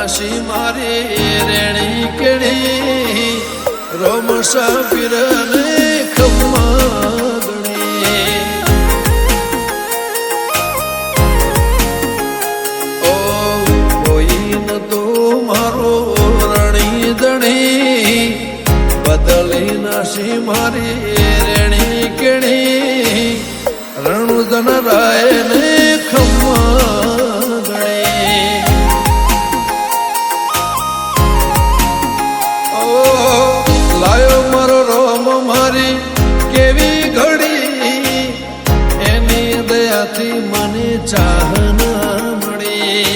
નાસી મારી રેણી કેણી રોમસા પીરને ખમ્મા ગણી ઓ કોઈ ન તો મારો રણી દણી બદલી નાસી મારી રેણી કેણી રણુદન રાય ને ખમ્મા ગણી લાયો મારો રોમ મારી કેવી ઘડી એની દયાથી મને ચાહના મળી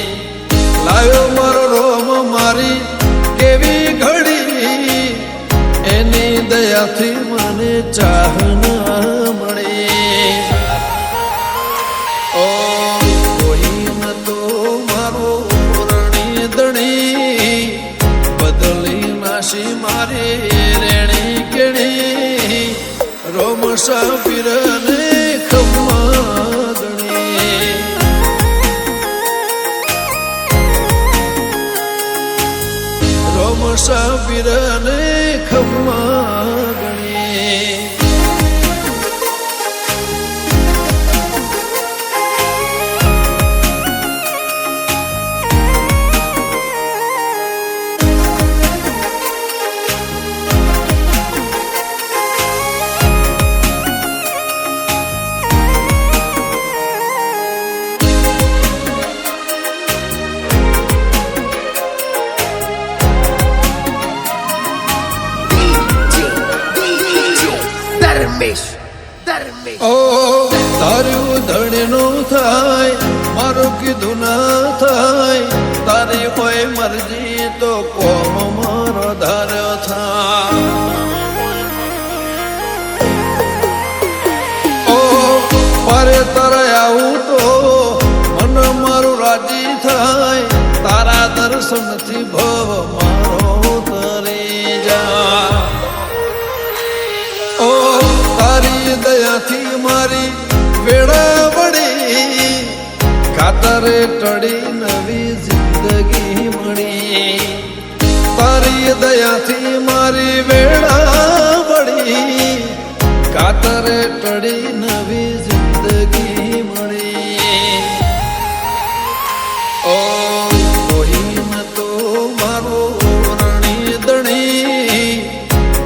લાયો મારો રોમ મારી કેવી ઘડી એની દયાથી મને ચાહના મળી ઓ કોઈ ન તો મારો રણી દણી બદલી નાસી મારી રેણી કેણી રોમસા પીરને ખમ્મા ગણી રોમસા પીરને ખમ્મા ગણી ઓ તારું ધણીનું થાય મારું કીધું ના થાય તારી કોઈ મરજી તો કોમ મારો ધાર્યો થાય ઓ મારે તારે આવું તો મન મારું રાજી થાય તારા દર્શનથી ભવ મારો તરી જા ઓ તારી દયાથી મારી વેળા વળી ખાતરે ટળી નવી જિંદગી મળી તારી દયાથી મારી વેળા વળી ખાતરે ટળી નવી જિંદગી મળી ઓ કોઈ ન તો મારો રણી દણી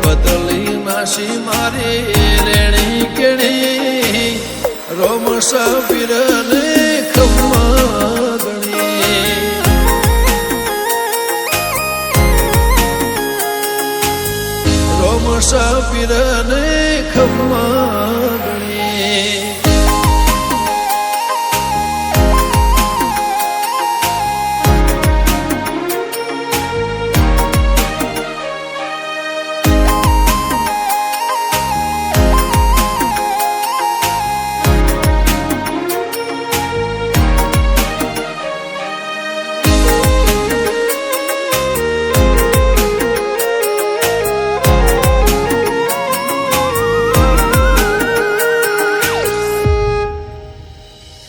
બદલી નાસી મારી રેણી કેણી રોમસા પીરને ખમ્મા ગણી રોમસા પીરને ખમ્મા ગણી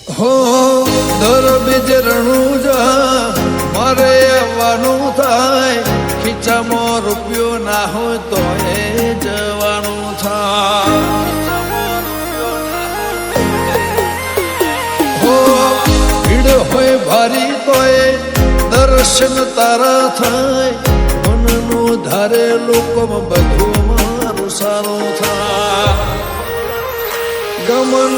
હો દર બીજ રણુજા મારે આવવાનું થાય ખીચામાં રૂપિયો ના હોય તો એ જવાનું થાય હો ભીડ હોય ભારી તો એ દર્શન તારા થાય મનનું ધારે લોકોમાં બધું મારું સારું થાય ગમન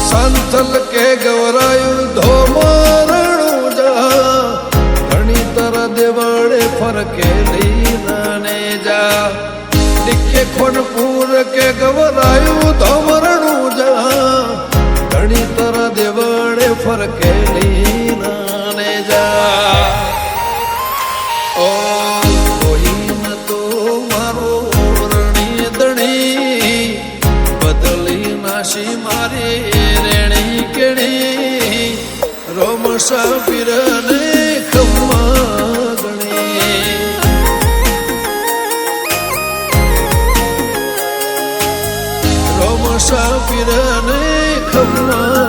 સંતલ કે ગવરાયું ધોમરણું જા ઘણી તર દેવળે ફરકેલી નાને જા ડિકે ખોનપુર કે ગવરાયું ધોમરણું જા ઘણી તર દેવળે ફરકેલી નાને જા ઓ કોઈ ન તો મારો રણી દણી બદલી નાસી મારી રેણી કેણી રોમસા પીરને ખમ્મા ગણી રોમસા પીરને ખમ્મા